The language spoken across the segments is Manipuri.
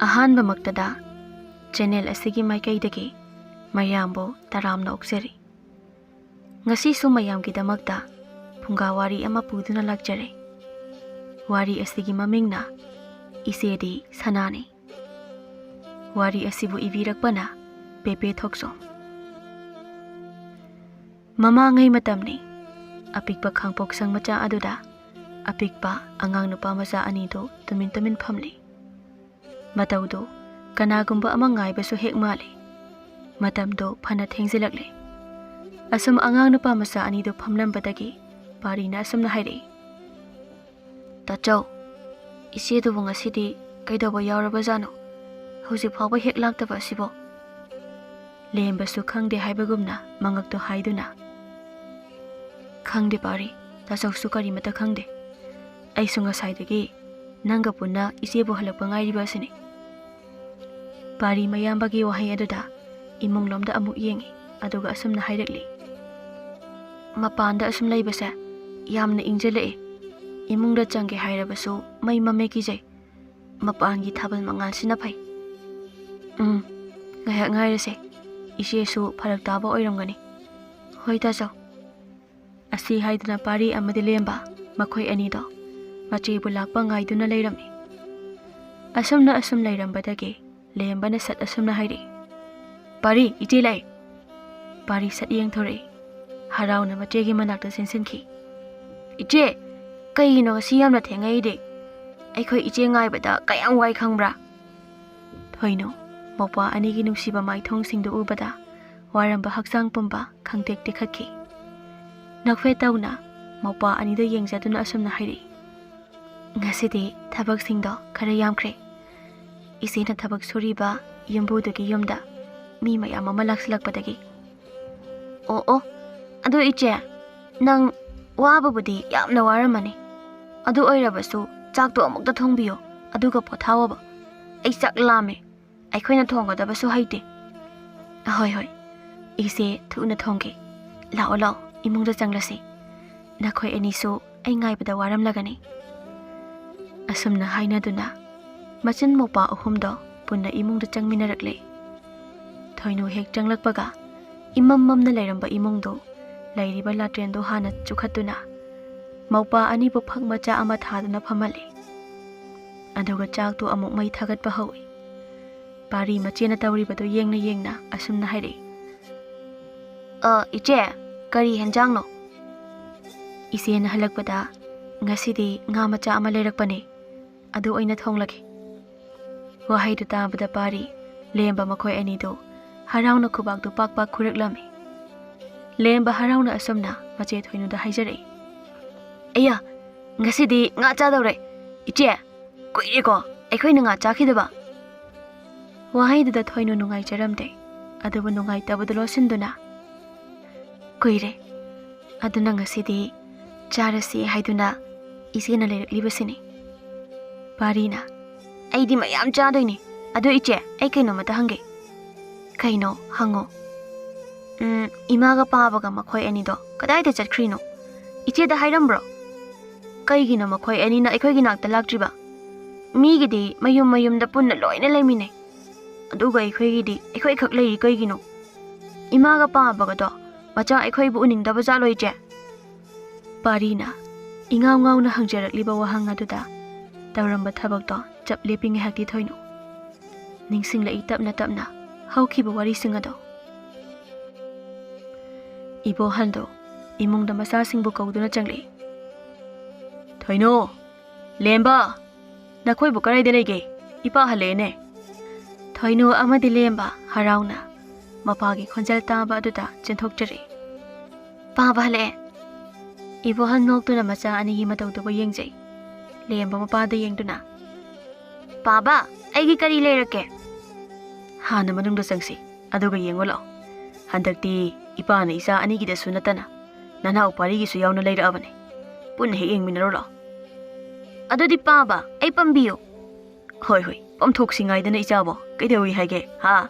Ahanbamaktada channel asigi maikaidagi mayambo taramna oksari. Ngasi su mayamgidamakta punga wari ama puduna lagjare. Wari asigi mamingna Echedi Sanani. Wari asibu ibirakpana Pepe Thokso. Mama ngai matamni apikpa khangpok sang macha aduda apikpa angang nupa macha anido tumin phamli. Mataudo kanagumba ama ngaibasu hek mali. Matamdo phana thengzilakle. Asum angang nupa macha anido phamlambadagi parina asumna haire. Tachau Echedi bu ngasidi kaidoba yauraba jano. Hauzik phawba hek laktaba sibo. Lembasu khangde haibagumna mangakto haiduna. Khangde pari tachau su kari mata khangde. Ai sunga saidagi nanga punna Echedi bu halakpa ngairiba sini. Pari mayambagi wahai aduda imung lomda amuk yengi aduga asumna hairakli. Mapanda asum laibasa yamna ingjale. Imungda changge hairabasu mai mameki jai. Mapangi thabal mangal sina phai. Ngayak ngairase Echedi su pharak taba oiramgani. Hoi tachau. Asi haiduna pari amadi lemba makhoi anido mache bu lakpa ngaiduna leirami. Asumna asum leirambadagi lemba na sat asumna hairi. Pari Echedi lai. Pari sat yengthore. Harauna machegi manakta sensinki. Echedi kaino ngasi yamna thengai de. Aikhoi Echedi ngaibada kayang wai khangbra. Thoino mopa anigi nungsiba maithong singdu ubada waramba haksang pumba khangtek tikhatki. Nakfe tauna mopa anida yengjaduna asumna hairi. Ngasidi thabak singdo khara yamkhre. Echedi na thabak suriba yumbudagi yumda mi mayam ama lakslakpadagi. Oh adu Echedi nang wababudi yamna waramani. Adu oirabasu chakto amukta thongbiyo aduga pothawaba. Ai chak lame. Aikhoina thonggodabasu haite. Hoi Echedi thuna thongge. Lao imungda changlasi. Nakhoi anisu ai ngaibada waramlagani. Asumna hainaduna machin mopa ahumdo punna imungda changminarakle. Thoino hek changlakpaga imamna leiramba imungdo lairiba latrendo hana chukhatuna mopa ani bu phak macha ama thaduna phamale. Aduga chaktu amuk mai thagatpa hawi. Pari machena tawribado yengna asumna haire. Echedi kari henjang no? Echedi na halakpada ngasidi nga macha ama leirakpane. Adu oina thonglaki. Wahaidu tabada pari lemba makhoi anido harauna khubakdu pak khuraklami. Lemba harauna asumna mache thoinuda haijare. Aya ngasidi nga chadawre. Echedi kuireko aikhoina nga chakhidaba. Wahaiduda thoinu nungai charamde. Adubu nungai tabadu losinduna. Kuire aduna ngasidi charasi haiduna Echedi na leirakliba Parina aidi mayam chadoini. Adu Echedi ai kaino mata hange. Kaino hango. Imaga pabaga makhoi anido kadaida chatkrino. Echedi da hairambro. Kaigina makhoi anina aikhoi nakta laktriba. Migidi mayum da punna loina leimine. Aduga aikhoi khak leiri kaigino. Imaga pabaga do macha aikhoi bu uningdaba jalo Echedi. Parina ingaw na hangjarakliba wahang aduda tawramba thabakto chap leping hakti thoino. Ningsinglai tapna haukiba wari singado. Ibo hando imungda masa singbu kauduna changli. Thoino lemba nakhoi bu karai de lege ipa halene. Thoino amadi lemba harauna mapagi khonjal taba aduda chenthokjare. Paba hale. Ibo han noktuna macha anigi matauduba yengjai. Lemba mapada yengduna. Paba aigi kari leirake. Hana manungda changsi aduga yengolo. Handakti ipana isa anigida sunatana nana upari gisu yauna leirabane. Punna hek yengminaro. Adudi paba ai pambiyo. Hoi pamthoksingaidana ichabo kaidewi haige ha.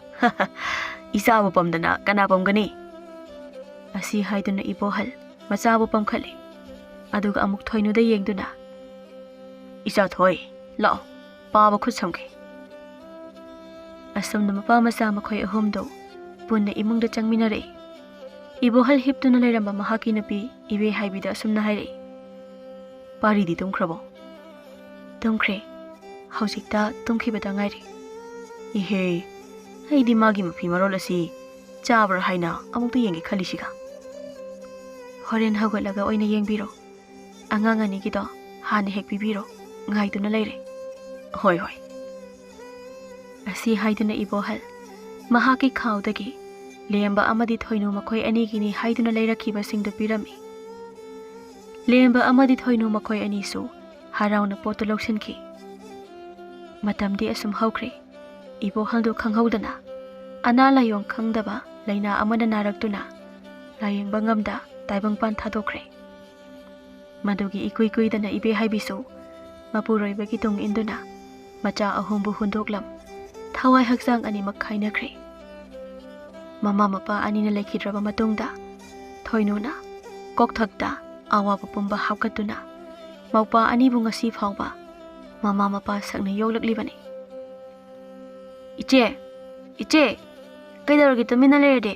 Isabo pamdana kana pamgani. Asi haiduna ibohal machabu pamkhale. Aduga amuk thoinuda yengduna. Icha thoi lao paba khut samke. asumna mapa macha makhoi ahomdo punna imungda changminare ibohal hiptuna leiramba mahaki napi ibe haibida asumna haire pari di tumkrabo tumkre haujikta tumkhibada ngairi ihe aidi magi mafi marol asi chabra haina amukta yengi khalisiga horen hagolaga oina yengbiro angang ani gido hane hek bibiro ngaiduna leire hoi hoi asi haiduna ibohal mahaki khawdagi lemba amadi thoinu makhoi ani gini haiduna leirakhiba singdu pirami lemba amadi thoinu makhoi ani su harauna potu loksinki matamdi asum hawkre ibohal du khanghaudana ana layong khangdaba laina amana naraktuna layeng bangamda taibang pan thadokre madugi ikui kuidana ibe haibisu mapuroi bagi tung induna macha ahumbu hundoklam thawai hakjang ani makhainakre mama mapa ani na lekhidraba matungda thoinuna kokthakta awaba pumba hapkatuna maupa ani bu ngasi phawba mama mapa sakna yoklaklibani iche iche kaidaragi tumina lerede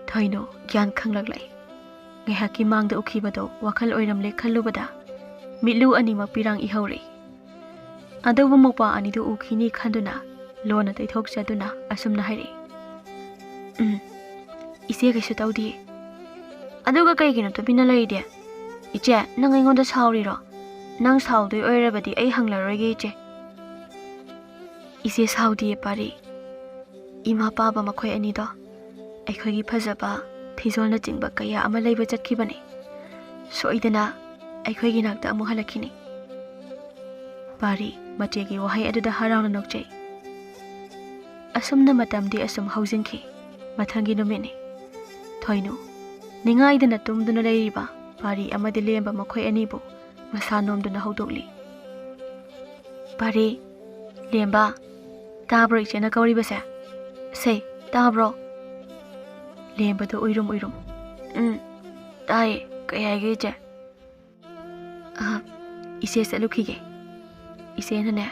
thoino gyan khanglaklai ngehaki mangda ukhibado wakhal oiramle khallubada mitlu ani mapirang ihawri adubu mopa ani du ukhini khanduna lona taithok chaduna asumna hairi ise kaisu tawdi aduga kaigino tumina leide iche nang aingonda sauriro nang saudoi oirabadi ai hanglaroige iche ise saudi pari ima paba makhoi ani do aikhoigi phajaba thizolna chingba kaya ama leiba chatkibani soidana aikhoigi nakta amu halakini pari machegi wahai aduda harauna nokchei asumna matamdi asum haujinki mathangi numini thoinu ningaidana tumduna leiriba pari amadi lemba makhoi anibu masa nomduna haudokli pari lemba tabro ichena kauribase sei tabro lemba do uirum tai kayage je ise salukhige ise nane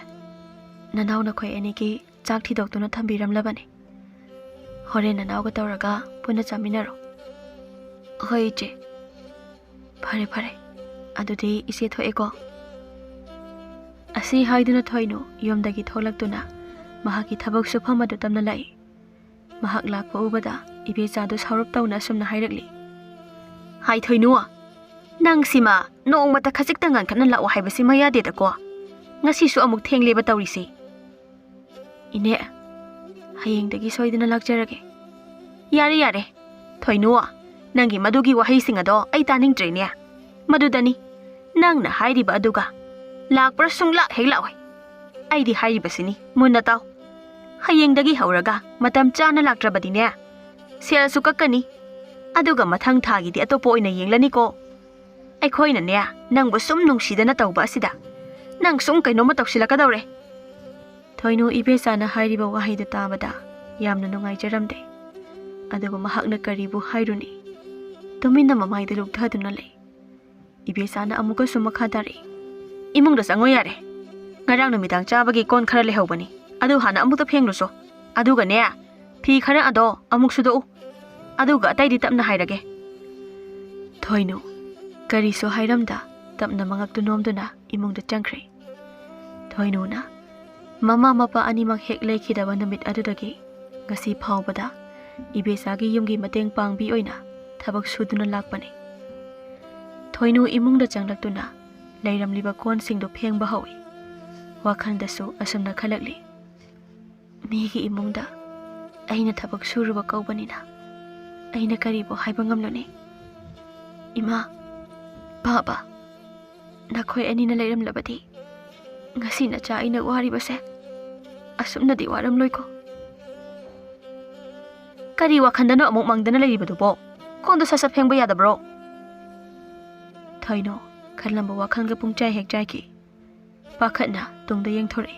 nanaw na khoi ani ki chak thi doktuna thambiram labani hore nanaw ga tawraga puna chaminaro hoi je phare phare adudi ise thoeko asi haiduna thoino yomdagi tholaktuna mahaki thabak sufam adu tamna lai mahak lakpa ubada ibe chadu saurap tawna sumna hairakli hai thoinu nang sima nongmata khajik tangan khanan la wahai basi maya de da ko ngasi su amuk thengleba tawrisi ine hayeng dagi soidina lakjarage yare yare thoinu nangi madugi wahai singado ai taning trene madudani nang na hairiba aduga lakpra sungla hegla wai ai di hairiba sini munna taw hayeng dagi hauraga matam chana laktrabadine sel su kakkani aduga mathang thagi di atopo oina yenglani ko aikhoina ne nangbu sum nungsidana tawba asida nang sum kainoma tawsilakadawre thoinu ibesana hairiba wahai da tabada yamna nungai jaramde aduga mahakna karibu hairuni tumina mamai da lukthaduna le ibesana amuka sumakha dari imung da sango yare ngarang numidang chabagi kon khara lehobani adu hana amuk ta phengluso aduga ne phi khara ado amuk sudo aduga atai di tapna hairage thoinu kari so hairamda tapna mangak tu nomduna imungda changkhre thoinu na mama mapa animak hek lekhidaba namit adudagi ngasi phawbada ibesagi yumgi mateng pangbi oina thabak suduna lakpani thoinu imungda changlaktuna leiramliba kon singdo phengba hawi wakhandasu asumna khalakli migi imungda aina thabak suruba kaubanina aina karibo haiba ngamlone ima baba nakhoi anina leiramlabadi ngasi na cha aina wari base asumna di waram loiko kari wakhandano amuk mangdana leiribadu bo kondo sasa phengba yadabro thoino khalamba wakhanga pungchai hekjai pakhatna tungda yengthore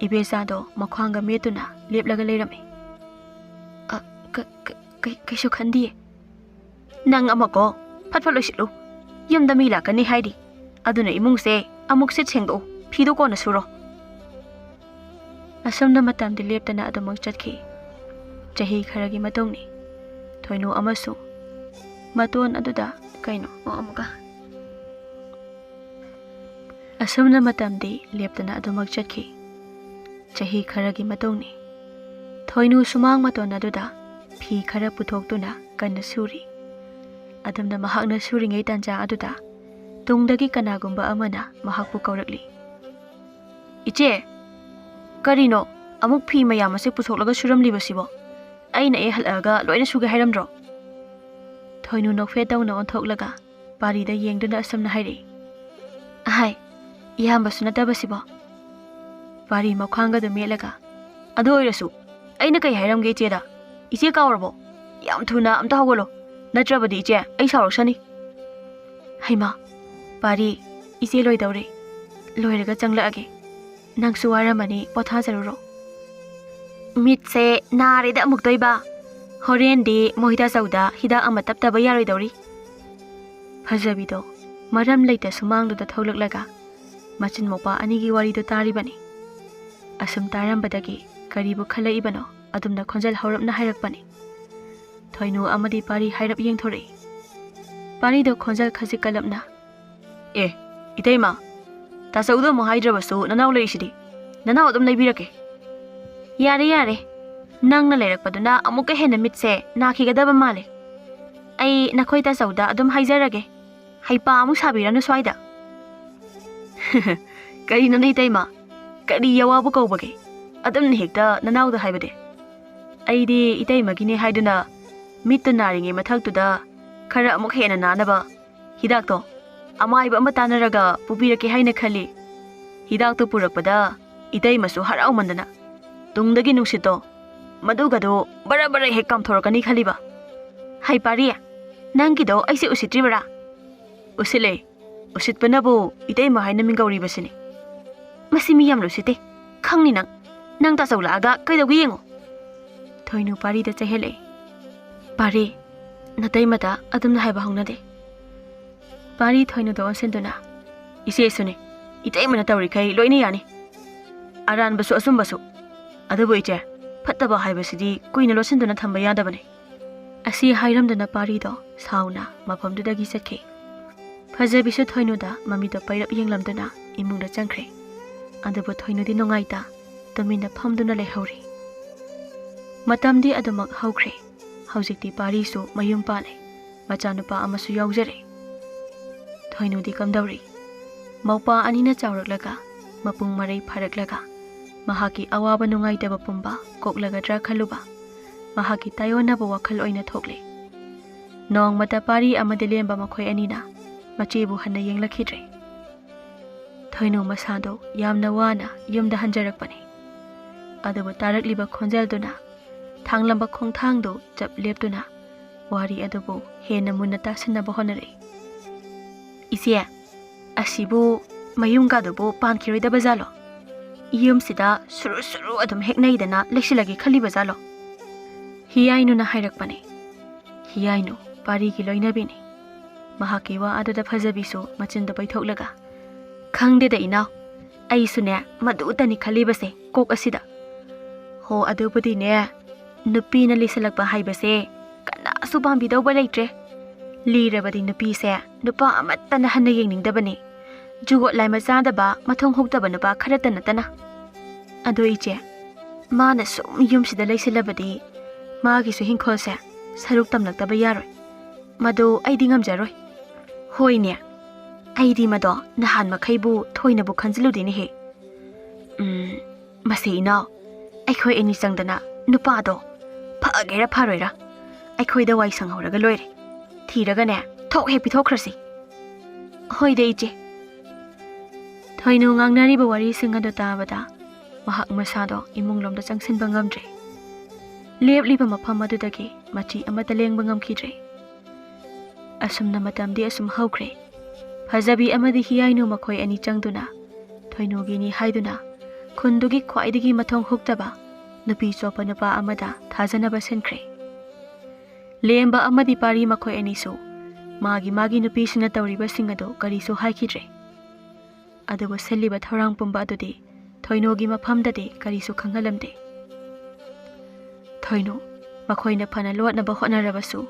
ibesado makhwanga metuna leplaga leirami kaisu khandi nang amako phatphat loisilu yumda mi lakani haidi aduna imungse amuk sit sengdo phido kona suro Asumna matamdi leptana adumak chatki. Chahi kharagi matungni. Thoinu amasu. Maton aduda kaino o amuka. Asumna matamdi leptana adumak chatki. Chahi kharagi matungni. Thoinu sumang maton aduda phi khara puthokduna kanna suri. Adumna mahakna suringai tanja aduda tungdagi kanagumba amana mahakpu kaurakli. Iche, karino amuk phi mayam ase puthoklaga suramlibasibo. Aina e halaga loina suge hairamdro. Thoinu nokfe tawna onthoklaga parida yengduna asamna hairi. Ahai, iyamba sunatabasibo. Pari makhanga da melaga. Adu oirasu, aina kai hairamge icheda. Iche kawarbo. Yam thuna amta hawolo. Natrabadi iche ai sauraksani. Haima, pari iche loidawre. Loiraga changlaage. Nangsu waramani pothajaruro. Mitse narida amuktoiba. Horendi mohita sauda hida ama taptaba yaroidawri. Fajabido maram leita sumangduda thawlaklaga machin mopa anigi warido taribani. Asum tarambadagi karibu khalaibano adumna khonjal haurapna hairakpani. Thoinu amadi pari hairap yengthori. Parido khonjal khajik kalapna. Itaima, tasaudo mo haidrabasu nanaw leisidi. Nanaw adum leibirake. Yare. Nang na leirakpaduna amuka hena mitse nakhigadaba male. Ai nakhoi tasauda adum haijarage. Haipa amu sabiranu swaida. Kari nanai taima. Kari yawabu kaubage. Adum nihikta nanaw da haibade. Aidi itaimagine haiduna mittu naringi mathaktuda khara amuk hena nanaba hidakto amaiba ama tanaraga pubirake haina khali. Hidakto purakpada itaimasu harau mandana. Tungdagi nungsito madugado bara hek kamthorakani khaliba. Hai pari, nangido aise usitribara. Usile, usitpanabu itaima haina mingauribasini. Masimi yam lusite, khangni nang tasaulaga kaidawgi yengo. Thoinu pari da chahele. Pari, nataimata adumna haiba hongnade. Pari thoinu do senduna. Ise sune, itaimana tawrikai loine yani. Aran basu asumbasu. Adabu iche, fataba haibasidi kuina losenduna thamba yadabane. Asi hairamdana parido sauna mafamdudagi satke. Fajabisu thoinuda mamido pairap yenglamduna imungda changkre. Adabu thoinudi nongaita tumina phamduna lehauri. Matamdi adumak haukre. Haujikti parisu mayum pale. Machanupa amasu yaujare. Thoinudi kamdauri. Maupa anina chawraklaga mapung marai pharaklaga. Mahaki awaba nungaitaba pumba koklagadra khaluba. Mahaki tayonaba wakhal oina thokle. Nong mata pari amade lemba makhoi anina machebu hanna yenglakhidre. Thoinu masado yamna wana yumda hanjarakpani. Adabu tarakliba khonjalduna thanglamba khongthangdo chap leptuna wari adabu hena munna tasanaba honare. Isia asibu mayungadubu pankhiroidaba jalo. Yumsida suru adum heknaidana leksilagi khaliba jalo. Hiyainu na hairakpani. Hiyainu pari ki loinabini. Mahaki wa adada phajabisu machinda paithoklaga. Khangde da inaw. Ai sune madu tani khalibase kok asida. Ho adubudi ne nupi na lisalakpa haibase kana subambi dawba leitre. Lirabadi nupi se nupa amatta na hanna yengningdabani. Jugot lai machadaba mathong hoktaba nupa kharata natana. Ado iche mana sum yumsida leisilabadi magi su hingkholse saruk tamlaktaba yaroi. Mado aidi ngamjaroi. Hoine aidi mado nahan makhaibu thoinabu khanjiludini he. Mase inaw aikhoi eni changdana nupado phagera pharoira. Aikhoi da wai sanghoraga loire. Thiraga ne thok he pithokhrasi. Hoide iche Thoinu ngangnariba wari singado tabada mahak masado imunglomda changsinba ngamdre. Lepliba mafam adudagi machi amata lengba ngamkhidre. Asumna matamdi asum haukre. Fajabi amadi hiyainu makhoi ani changduna Thoinugi ni haiduna khundugi khwaidagi mathong huktaba nupi chopa nupa amada thajanaba senkre. Lemba amadi pari makhoi anisu magi nupi sina tawriba singado karisu haikhidre. Adubu seliba thorang pumba adudi Thoinogi mafamdadi karisu khanghalamde. Thoino makhoina phana lotnaba hotnarabasu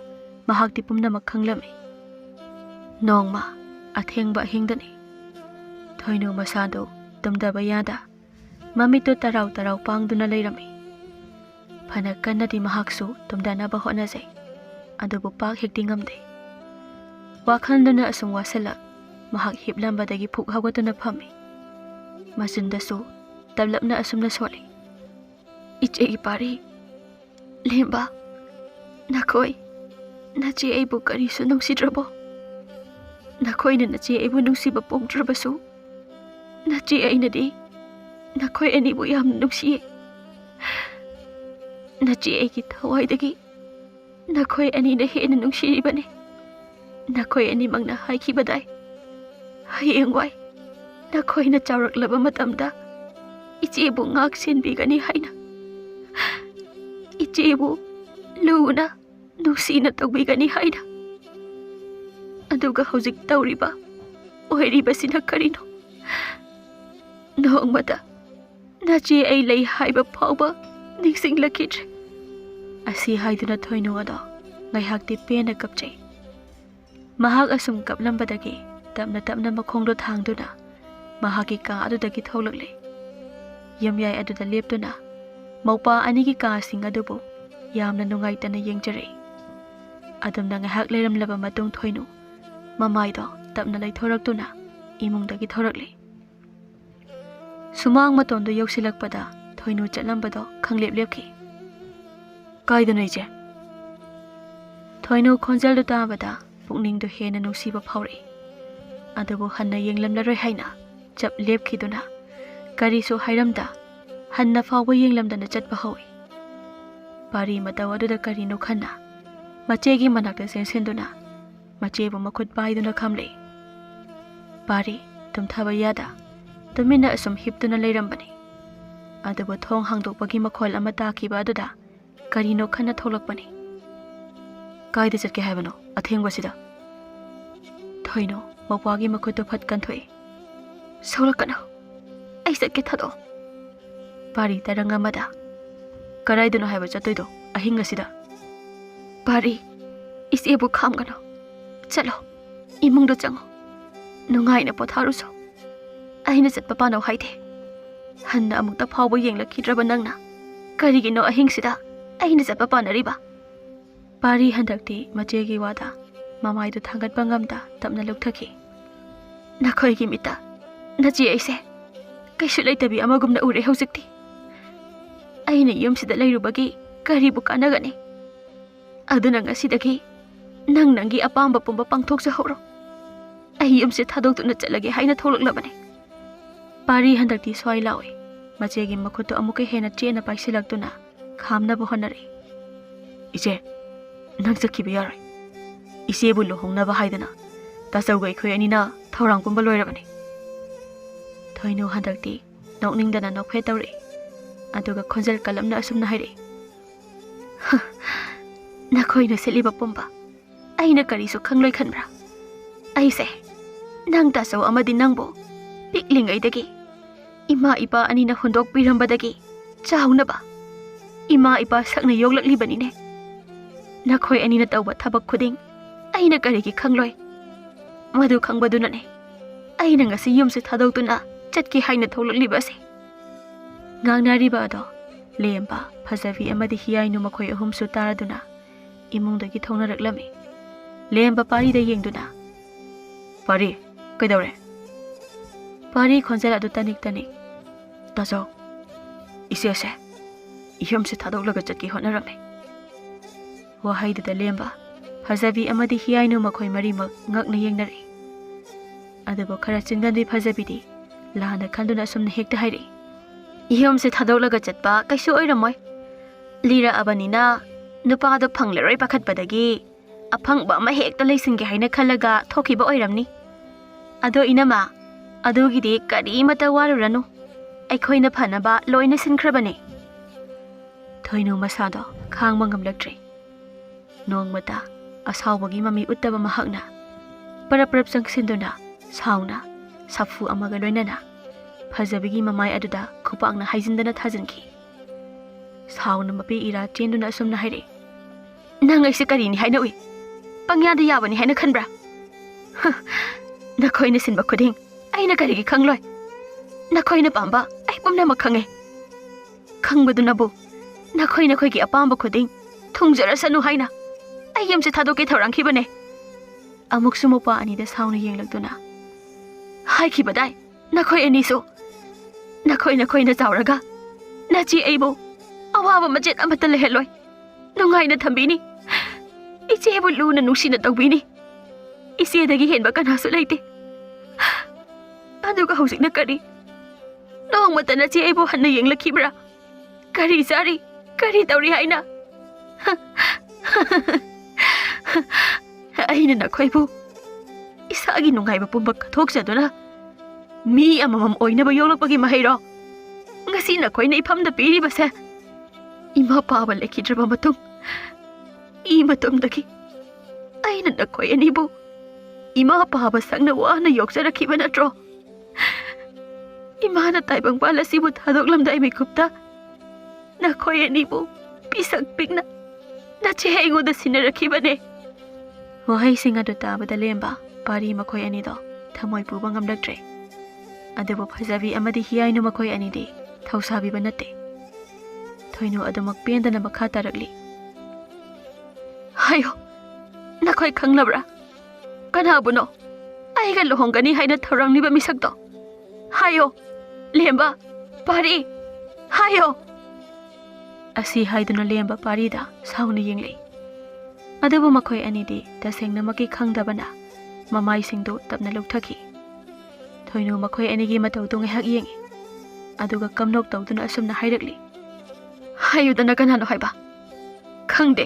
mahakti pumnamak khanglami. Nongma athengba hingdani. Thoino masado tumdaba yada mamito tarau pangduna leirami. Phana kannadi mahaksu tumdanaba hotnajai adubu pak hekti ngamde. Wakhanduna asung wasalak mahak hiplambadagi phuk hawgatuna phami. Masindasu tablapna asumna soli. Ichegi pari lemba nakoi nachi aibu karisu nungsidrabo. Nakoi na nachi aibu nungsiba pokdrabasu. Nachi ainadi nakoi anibu yam nungsiye. Nachi aigi thawaidagi nakoi ani na hena nungsiribane. Nakoi ani mangna haikibadai. Hayengwai nakoi na chawraklaba matamda ichebu ngak senbigani haina. Ichebu luna nusina tawbigani haina. Aduga hojik tawriba oiribasina karino. Nongmada nachi ai lei haiba phawba ningsinglakidre. Asi haiduna Thoino ado ngaihakti pena kapchai. Mahak asum kaplambadagi tapna makhongdo thangduna mahaki ka adudagi tholakle. Yamyai aduda leptuna maupa anigi ka sing adubu yamna nungaitana yengjare. Adumna ngaihak leiramlaba matung Thoino mamaido tapna leithoraktuna imungdagi thorakle. Sumang matondu yausilakpada Thoino chatlambado khangleplepki. Kaidana ije. Thoino khonjaldu tabada pukningdu hena nungsiba phawri. Adubu hanna yenglamlaroi haina chap lepkhiduna karisu hairamda hanna fawba yenglamdana chatpa hawi. Pari mataw aduda karino khanna machegi manakta sensenduna machebu makhut paiduna khamle. Pari tumthaba yada tumina asum hiptuna leirambani. Adubu thong hangdokpagi makhol ama takiba aduda karino khanna tholakpani. Kaida chatke haibano athengwasida. Thoino mapagi makhutu phat kanthoi. Solakana ai satke thado. Pari tarangamada karaiduna haiba chatoido ahingasida. Pari isebu khamgano chalo imungdo chango nungaina potharuso. Aina chatpa panaw haide. Hanna amukta phawba yenglakidraba nangna karigino ahingsida aina chatpa panariba. Pari handakti machegi wada mamaidu thangatpa ngamda tapna lukthaki. Nakhoigi mita nachi aise kaisu leitabi amagumna ure hojikti. Aina yumsida leirubagi karibu kanagani. Aduna ngasidagi nangi apamba pumba pangthoksa horo. Ai yumse thadokuna chalage haina tholaklabani. Pari handakti swai lawi machegi makhutu amuke hena chena paisilaktuna khamna bohanari. Ije nang sakhiba yarai. Isebu lohongnaba haidana tasawgai khoi anina thorang pumba loirabani. Thoino handakti nokningdana nokphe tawri. Aduga khonjal kalamna asumna hairi. Nakhoina seliba pumba aina karisu khangloi khanbra. Aise nang tasaw amadi nangbo piklingaidagi ima ipa anina hundok pirambadagi chawnaba ima ipa sakna yoglaklibani. Nakhoi anina tawba thabak khuding aina karigi khangloi. Madu khangbadunane aina ngasi yumse thadokuna chatki haina tholaklibase. Ngangnariba ado lemba phajavi amadi hiyainu makhoi ahumsu taraduna imungdagi thonaraklami. Lemba pari da yengduna pari kaidawre. Pari khonjal adu tanik tajaw isese ihumse thadoklaga chatki honarame. Wahaida lemba phajavi amadi hiyainu makhoi marimak ngakna yengnari. Adubo khara chingandi phajabidi lana khanduna asumna hekta hairi. Ihumse thadolaga chatpa kaisu oiramoi. Lira abanina nupado phangleroi pakhatpadagi aphangba ama hekta leisinge haina khalaga thokiba oiramni. Ado inama adugidi kari mata waruranu. Aikhoina phanaba loina sinkrabane. Thoino masado khangma ngamlaktri. Nongmata asawbagi mami uttaba mahakna paraprap sangsinduna sauna safu amaga loinana ꯐꯖꯕꯤꯒꯤ ꯃꯃꯥꯏ ꯑꯗꯨꯗ ꯈꯨꯄꯥꯛꯅ ꯍꯥꯏꯖꯤꯟꯗꯅ ꯊꯥꯖꯤꯟꯈꯤ꯫ ꯁꯥꯎꯅ ꯃꯄꯤ ꯏꯔꯥ ꯆꯦꯟꯗꯨꯅ ꯑꯁꯨꯝꯅ ꯍꯥꯏꯔꯛꯏ, "ꯅꯪ ꯑꯩꯁꯦ ꯀꯔꯤꯅꯤ ꯍꯥꯏꯅ ꯎꯏ? ꯄꯪꯌꯥꯗ ꯌꯥꯕꯅꯤ ꯍꯥꯏꯅ ꯈꯟꯕ꯭ꯔꯥ? ꯅꯈꯣꯏꯅ ꯁꯤꯟꯕ ꯈꯨꯗꯤꯡ ꯑꯩꯅ ꯀꯔꯤꯒꯤ ꯈꯪꯂꯣꯏ? ꯅꯈꯣꯏꯅ ꯄꯥꯝꯕ ꯑꯩ ꯄꯨꯝꯅꯃꯛ ꯈꯪꯉꯦ꯫ ꯈꯪꯕꯗꯨꯅꯕꯨ ꯅꯈꯣꯏꯒꯤ ꯑꯄꯥꯝꯕ ꯈꯨꯗꯤꯡ ꯊꯨꯡꯖꯔꯁꯅꯨ ꯍꯥꯏꯅ ꯑꯩ ꯌꯨꯝꯁꯦ ꯊꯥꯗꯣꯛꯀꯦ ꯊꯧꯔꯥꯡꯈꯤꯕꯅꯦ." ꯑꯃꯨꯛꯁꯨ ꯃꯧꯄꯥ ꯑꯅꯤꯗ ꯁꯥꯎꯅ ꯌꯦꯡꯂꯛꯇꯨꯅ ꯍꯥꯏꯈꯤꯕꯗꯥꯏ, ꯅꯈꯣꯏ ꯑꯅꯤꯁꯨ ꯅꯈꯣꯏꯅ ꯆꯥꯎꯔꯒ ꯅꯆꯦ ꯑꯩꯕꯨ ꯑꯋꯥꯕ ꯃꯆꯦꯠ ꯑꯃꯠꯇ ꯂꯩꯍꯜꯂꯣꯏ, ꯅꯨꯡꯉꯥꯏꯅ ꯊꯝꯕꯤꯅꯤ, ꯏꯆꯦꯕꯨ ꯂꯨꯅ ꯅꯨꯡꯁꯤꯅ ꯇꯧꯕꯤꯅꯤ, ꯏꯆꯦꯗꯒꯤ ꯍꯦꯟꯕ ꯀꯅꯥꯁꯨ ꯂꯩꯇꯦ꯫ ꯑꯗꯨꯒ ꯍꯧꯖꯤꯛꯅ ꯀꯔꯤ? ꯅꯣꯡꯃꯇ ꯅꯆꯦ ꯑꯩꯕꯨ ꯍꯟꯅ ꯌꯦꯡꯂꯛꯈꯤꯕ꯭ꯔꯥ? ꯀꯔꯤ ꯆꯥꯔꯤ, ꯀꯔꯤ ꯇꯧꯔꯤ ꯍꯥꯏꯅ? ꯑꯩꯅ ꯅꯈꯣꯏꯕꯨ ꯏꯁꯥꯒꯤ ꯅꯨꯡꯉꯥꯏꯕ ꯄꯨꯝꯕ ꯀꯠꯊꯣꯛꯆꯗꯨꯅ ꯃꯤ ꯑꯃꯃꯝ ꯑꯣꯏꯅꯕ ꯌꯣꯛꯂꯛꯄꯒꯤ ꯃꯍꯩꯔꯣ? ꯉꯁꯤ ꯅꯈꯣꯏꯅ ꯏꯐꯝꯗ ꯄꯤꯔꯤꯕꯁꯦ ꯏꯃꯥ ꯄꯥꯕ ꯂꯩꯈꯤꯗ꯭ꯔꯕ ꯃꯇꯨꯡꯗꯒꯤ ꯑꯩꯅ ꯅꯈꯣꯏ ꯑꯅꯤꯕꯨ ꯏꯃꯥ ꯄꯥꯕ ꯁꯪꯅ ꯋꯥꯅ ꯌꯣꯛꯆꯔꯛꯈꯤꯕ ꯅꯠꯇ꯭ꯔꯣ? ꯏꯃꯥꯅ ꯇꯥꯏꯕꯪꯄꯥꯜ ꯑꯁꯤꯕꯨ ꯊꯥꯗꯣꯛꯂꯝꯗꯥꯏ ꯃꯤꯀꯨꯞꯇ ꯅꯈꯣꯏ ꯑꯅꯤꯕꯨ ꯄꯤꯁꯛ ꯄꯤꯛꯅ ꯅꯆꯦ ꯑꯩꯉꯣꯟꯗ ꯁꯤꯟꯅꯔꯛꯈꯤꯕꯅꯦ." ꯋꯥꯍꯩꯁꯤꯡ ꯑꯗꯨ ꯇꯥꯕꯗ ꯂꯦꯝꯕ ꯄꯥꯔꯤ ꯃꯈꯣꯏ ꯑꯅꯤꯗꯣ ꯊꯃꯣꯏ ꯄꯨꯕ ꯉꯝꯂꯛꯇ꯭ꯔꯦ꯫ ꯑꯗꯨꯕꯨ ꯐꯖꯕꯤ ꯑꯃꯗꯤ ꯍꯤꯌꯥꯏꯅꯨ ꯃꯈꯣꯏ ꯑꯅꯤꯗꯤ ꯊꯧꯁꯥꯕꯤꯕ ꯅꯠꯇꯦ꯫ ꯊꯣꯏꯅꯨ ꯑꯗꯨꯃꯛ ꯄꯦꯟꯗꯅ ꯃꯈꯥ ꯇꯥꯔꯛꯂꯤ, "ꯍꯥꯏꯌꯣ, ꯅꯈꯣꯏ ꯈꯪꯂꯕ꯭ꯔꯥ? ꯀꯅꯥꯕꯨꯅꯣ ꯑꯩꯒ ꯂꯨꯍꯣꯡꯒꯅꯤ ꯍꯥꯏꯅ ꯊꯧꯔꯥꯡꯂꯤꯕ ꯃꯤꯁꯛꯇꯣ? ꯍꯥꯏꯌꯣ, ꯂꯦꯝꯕ, ꯄꯥꯔꯤ, ꯍꯥꯏꯌꯣ!" ꯑꯁꯤ ꯍꯥꯏꯗꯨꯅ ꯂꯦꯝꯕ ꯄꯥꯔꯤꯗ ꯁꯥꯎꯅ ꯌꯦꯡꯂꯛꯏ꯫ ꯑꯗꯨꯕꯨ ꯃꯈꯣꯏ ꯑꯅꯤꯗꯤ ꯇꯁꯦꯡꯅꯃꯛꯀꯤ ꯈꯪꯗꯕꯅ ꯃꯃꯥꯏꯁꯤꯡꯗꯨ ꯇꯞꯅ ꯂꯨꯞꯊꯈꯤ꯫ ꯊꯣꯏꯅꯨ ꯃꯈꯣꯏ ꯑꯅꯤꯒꯤ ꯃꯇꯧꯗꯨ ꯉꯥꯏꯍꯥꯛ ꯌꯦꯡꯉꯤ, ꯑꯗꯨꯒ ꯀꯝꯅꯣꯛ ꯇꯧꯗꯨꯅ ꯑꯁꯨꯝꯅ ꯍꯥꯏꯔꯛꯂꯤ, "ꯍꯥꯏꯌꯨꯗꯅ ꯀꯅꯥꯅꯣ ꯍꯥꯏꯕ? ꯈꯪꯗꯦ,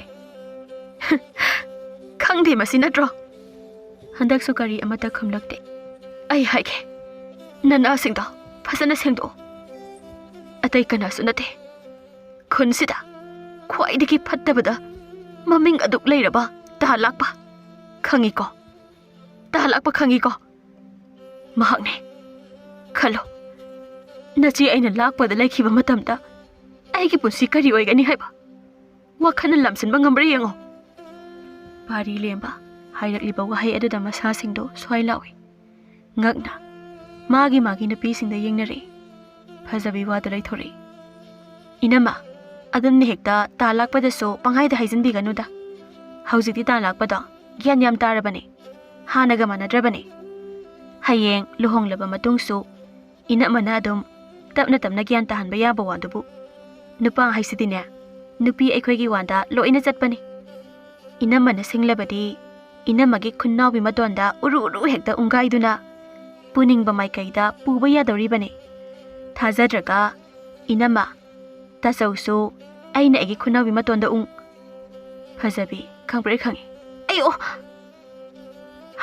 ꯈꯪꯗꯦ ꯃꯁꯤ ꯅꯠꯇ꯭ꯔꯣ?" ꯍꯟꯗꯛꯁꯨ ꯀꯔꯤ ꯑꯃꯠꯇ ꯈꯨꯝꯂꯛꯇꯦ꯫ "ꯑꯩ ꯍꯥꯏꯒꯦ, ꯅꯅꯥꯁꯤꯡꯗꯣ ꯐꯖꯅ ꯁꯦꯡꯗꯣꯛꯎ꯫ ꯑꯇꯩ ꯀꯅꯥꯁꯨ ꯅꯠꯇꯦ, ꯈꯨꯟꯁꯤꯗ ꯈ꯭ꯋꯥꯏꯗꯒꯤ ꯐꯠꯇꯕꯗ ꯃꯃꯤꯡ ꯑꯗꯨꯛ ꯂꯩꯔꯕ ꯇꯥ ꯂꯥꯛꯄ ꯈꯪꯉꯤꯀꯣ? ꯇꯥ ꯂꯥꯛꯄ ꯈꯪꯉꯤꯀꯣ? ꯃꯍꯥꯛꯅꯦ꯫ ꯈꯜꯂꯣ, ꯅꯆꯦ ꯑꯩꯅ ꯂꯥꯛꯄꯗ ꯂꯩꯈꯤꯕ ꯃꯇꯝꯗ ꯑꯩꯒꯤ ꯄꯨꯟꯁꯤ ꯀꯔꯤ ꯑꯣꯏꯒꯅꯤ ꯍꯥꯏꯕ ꯋꯥꯈꯜꯅ ꯂꯝꯁꯤꯟꯕ ꯉꯝꯕ꯭ꯔꯥ ꯌꯦꯡꯉꯣ." ꯄꯥꯔꯤ ꯂꯦꯝꯕ ꯍꯥꯏꯔꯛꯂꯤꯕ ꯋꯥꯍꯩ ꯑꯗꯨꯗ ꯃꯁꯥꯁꯤꯡꯗꯨ ꯁ꯭ꯋꯥꯏ ꯂꯥꯎꯏ, ꯉꯛꯅ ꯃꯥꯒꯤ ꯅꯨꯄꯤꯁꯤꯡꯗ ꯌꯦꯡꯅꯔꯤ꯫ ꯐꯖꯕꯤ ꯋꯥꯗ ꯂꯩꯊꯣꯔꯛꯏ, "ꯏꯅꯝꯃ, ꯑꯗꯨꯝꯅ ꯍꯦꯛꯇ ꯇꯥ ꯂꯥꯛꯄꯗꯁꯨ ꯄꯪꯍꯥꯏꯗ ꯍꯥꯏꯖꯤꯟꯕꯤꯒꯅꯨꯗ꯫ ꯍꯧꯖꯤꯛꯇꯤ ꯇꯥ ꯂꯥꯛꯄꯗꯣ ꯒ꯭ꯌꯥꯟ ꯌꯥꯝ ꯇꯥꯔꯕꯅꯦ, ꯍꯥꯟꯅꯒ ꯃꯥꯟꯅꯗ꯭ꯔꯕꯅꯦ꯫ ꯍꯌꯦꯡ ꯂꯨꯍꯣꯡꯂꯕ ꯃꯇꯨꯡꯁꯨ ꯏꯅꯝꯃꯅ ꯑꯗꯨꯝ ꯇꯞꯅ ꯇꯞꯅ ꯒ꯭ꯌꯥꯟ ꯇꯥꯍꯟꯕ ꯌꯥꯕ ꯋꯥꯗꯨꯕꯨ꯫ ꯅꯨꯄꯥ ꯍꯥꯏꯁꯤꯗꯤꯅꯦ, ꯅꯨꯄꯤ ꯑꯩꯈꯣꯏꯒꯤ ꯋꯥꯗ ꯂꯣꯏꯅ ꯆꯠꯄꯅꯤ꯫ ꯏꯅꯝꯃꯅ ꯁꯤꯡꯂꯕꯗꯤ ꯏꯅꯝꯃꯒꯤ ꯈꯨꯟꯅꯥꯎꯕꯤ ꯃꯇꯣꯟꯗ ꯎꯔꯨ ꯍꯦꯛꯇ ꯎꯪꯒꯥꯏꯗꯨꯅ ꯄꯨꯅꯤꯡꯕ ꯃꯥꯏꯀꯩꯗ ꯄꯨꯕ ꯌꯥꯗꯧꯔꯤꯕꯅꯤ꯫ ꯊꯥꯖꯗ꯭ꯔꯒ ꯏꯅꯝꯃ, ꯇꯥꯆꯧꯁꯨ ꯑꯩꯅ ꯑꯩꯒꯤ ꯈꯨꯟꯅꯥꯎꯕꯤ ꯃꯇꯣꯟꯗ ꯐꯖꯕꯤ, ꯈꯪꯕ꯭ꯔꯦ ꯈꯪꯉꯤ꯫ ꯑꯩꯌꯣ!"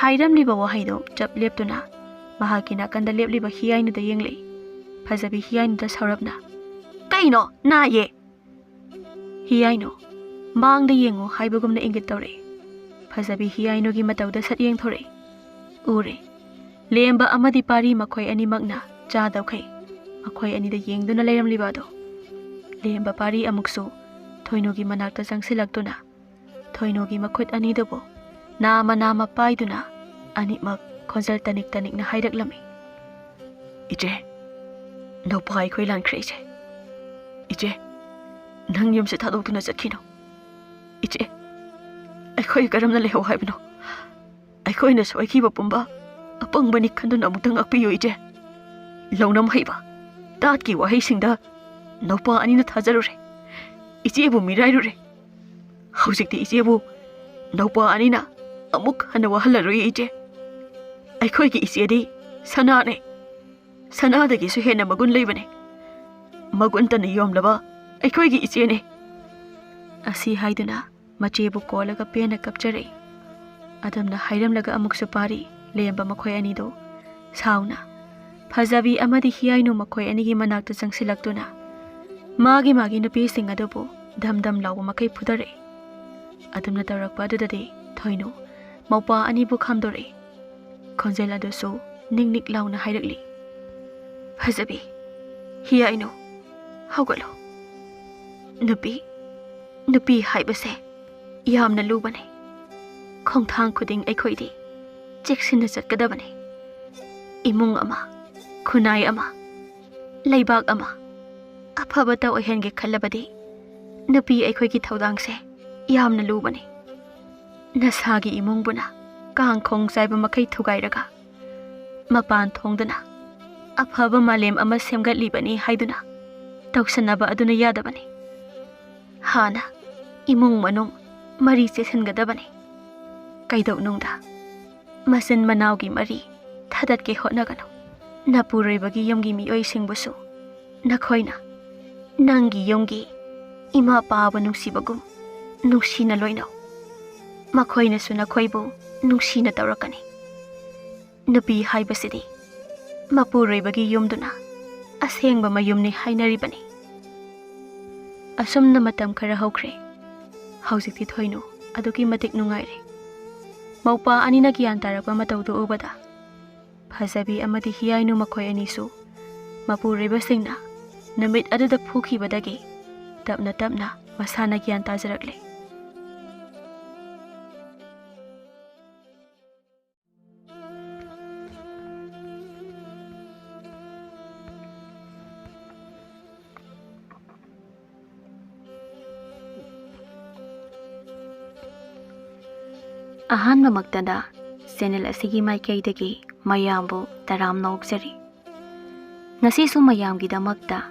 ꯍꯥꯏꯔꯝꯂꯤꯕ ꯋꯥꯍꯩꯗꯨ ꯆꯞ ꯂꯦꯞꯇꯨꯅ ꯃꯍꯥꯛꯀꯤ ꯅꯥꯀꯟꯗ ꯂꯦꯞꯂꯤꯕ ꯍꯤꯌꯥꯏꯅꯨꯗ ꯌꯦꯡꯂꯛꯏ꯫ ꯐꯖꯕꯤ ꯍꯤꯌꯥꯏꯅꯨꯗ ꯁꯥꯎꯔꯞꯅ, "ꯀꯩꯅꯣ, ꯅꯥꯌꯦ?" ꯍꯤꯌꯥꯏꯅꯨ ꯃꯥꯡꯗ ꯌꯦꯡꯉꯨ ꯍꯥꯏꯕꯒꯨꯝꯅ ꯏꯪꯒꯤꯠ ꯇꯧꯔꯛꯏ꯫ ꯐꯖꯕꯤ ꯍꯤꯌꯥꯏꯅꯨꯒꯤ ꯃꯇꯧꯗ ꯁꯠ ꯌꯦꯡꯊꯣꯔꯛꯏ꯫ ꯎꯔꯦ, ꯂꯦꯝꯕ ꯑꯃꯗꯤ ꯄꯥꯔꯤ ꯃꯈꯣꯏ ꯑꯅꯤꯃꯛꯅ ꯆꯥꯗꯧꯈꯩ ꯃꯈꯣꯏ ꯑꯅꯤꯗ ꯌꯦꯡꯗꯨꯅ ꯂꯩꯔꯝꯂꯤꯕ ꯑꯗꯣ꯫ ꯂꯦꯝꯕ ꯄꯥꯔꯤ ꯑꯃꯨꯛꯁꯨ ꯊꯣꯏꯅꯨꯒꯤ ꯃꯅꯥꯛꯇ ꯆꯪꯁꯤꯜꯂꯛꯇꯨꯅ ꯊꯣꯏꯅꯨꯒꯤ ꯃꯈꯨꯠ ꯑꯅꯤꯗꯨꯕꯨ ꯅꯥꯃ ꯄꯥꯏꯗꯨꯅ ꯑꯅꯤꯃꯛ ꯈꯣꯟꯖꯦꯜ ꯇꯅꯤꯛ ꯇꯅꯤꯛꯅ ꯍꯥꯏꯔꯛꯂꯝꯃꯤ, "ꯏꯆꯦ, ꯅꯧꯄꯥ ꯑꯩꯈꯣꯏ ꯂꯥꯟꯈ꯭ꯔꯦ ꯏꯆꯦ꯫ ꯏꯆꯦ, ꯅꯪ ꯌꯨꯝꯁꯦ ꯊꯥꯗꯣꯛꯇꯨꯅ ꯆꯠꯈꯤꯅꯣ꯫ ꯏꯆꯦ, ꯑꯩꯈꯣꯏ ꯀꯔꯝꯅ ꯂꯩꯍꯧ ꯍꯥꯏꯕꯅꯣ? ꯑꯩꯈꯣꯏꯅ ꯁꯣꯏꯈꯤꯕ ꯄꯨꯝꯕ ꯑꯄꯪꯕꯅꯤ ꯈꯟꯗꯨꯅ ꯑꯃꯨꯛꯇꯪ ꯉꯥꯛꯄꯤꯌꯨ ꯏꯆꯦ." ꯂꯧꯅꯝ ꯍꯩꯕ ꯇꯥꯠꯀꯤ ꯋꯥꯍꯩꯁꯤꯡꯗ ꯅꯧꯄꯥ ꯑꯅꯤꯅ ꯊꯥꯖꯔꯨꯔꯦ, ꯏꯆꯦꯕꯨ ꯃꯤꯔꯥꯏꯔꯨꯔꯦ꯫ ꯍꯧꯖꯤꯛꯇꯤ ꯏꯆꯦꯕꯨ ꯅꯧꯄꯥ ꯑꯅꯤꯅ ꯑꯃꯨꯛ ꯍꯟꯅ ꯋꯥꯍꯜꯂꯔꯣꯏ ꯏꯆꯦ꯫ ꯑꯩꯈꯣꯏꯒꯤ ꯏꯆꯦꯗꯤ ꯁꯅꯥꯅꯦ, ꯁꯅꯥꯗꯒꯤꯁꯨ ꯍꯦꯟꯅ ꯃꯒꯨꯟ ꯂꯩꯕꯅꯦ, ꯃꯒꯨꯟꯇꯅ ꯌꯣꯝꯂꯕ ꯑꯩꯈꯣꯏꯒꯤ ꯏꯆꯦꯅꯦ." ꯑꯁꯤ ꯍꯥꯏꯗꯨꯅ ꯃꯆꯦꯕꯨ ꯀꯣꯜꯂꯒ ꯄꯦꯟꯅ ꯀꯞꯆꯔꯛꯏ꯫ ꯑꯗꯨꯝꯅ ꯍꯥꯏꯔꯝꯂꯒ ꯑꯃꯨꯛꯁꯨ ꯄꯥꯔꯤ ꯂꯦꯝꯕ ꯃꯈꯣꯏ ꯑꯅꯤꯗꯨ ꯁꯥꯎꯅ ꯐꯖꯕꯤ ꯑꯃꯗꯤ ꯍꯤꯌꯥꯏꯅꯨ ꯃꯈꯣꯏ ꯑꯅꯤꯒꯤ ꯃꯅꯥꯛꯇ ꯆꯪꯁꯤꯜꯂꯛꯇꯨꯅ ꯃꯥꯒꯤ ꯅꯨꯄꯤꯁꯤꯡ ꯑꯗꯨꯕꯨ ꯙꯝ ꯂꯥꯎꯕ ꯃꯈꯩ ꯐꯨꯗꯔꯛꯏ꯫ ꯑꯗꯨꯝꯅ ꯇꯧꯔꯛꯄ ꯑꯗꯨꯗꯗꯤ ꯊꯣꯏꯅꯨ ꯃꯧꯄꯥ ꯑꯅꯤꯕꯨ ꯈꯥꯝꯗꯣꯔꯛꯏ꯫ ꯈꯣꯟꯖꯦꯜ ꯑꯗꯨꯁꯨ ꯅꯤꯛ ꯂꯥꯎꯅ ꯍꯥꯏꯔꯛꯂꯤ, Fazabi, hiya ino, hawgalo. Nupi haibase, yamna lubane. Khongthang khuding aikhoidi, cheksinna chatkadabane. Imung ama, khunai ama, leibak ama, afaba taw oihenge khallabadi, nupi aikhoigi thaudangse, yamna lubane. Nasagi imung buna, kang khong saiba makai thugairaga, mapan thongdana, afaba malem ama semgatlibani haiduna, tawsanaba aduna yadabane. Hana, imung manung, mari chesangadabane. Kaidoknungda, masan manawgi mari, thadatke hotnagano. Napuroibagi yomgi miyoisingbusu, nakhoina, nangi yomgi, ima paaba nungsibagum, nungsina loinaw. Makhoinasu nakhoibu, nungsina tawrakani. Nupi haibasidi, mapuroibagi yomduna, asengba mayumni hainaribani. Asumna matam khara hawkhre, hawjikti thoinu, aduki matik nungaire. Maupa anina gyan tarapa matawdu ubada. Fazabi amadi hiyainu makhoi anisu, mapuribasingna, namit aduda phukibadagi, tapna masana gyan tajarakle. Ahan mamagtada, channel asigi maikaidagi mayambu taram naukjari. Ngasisu mayamgidamakta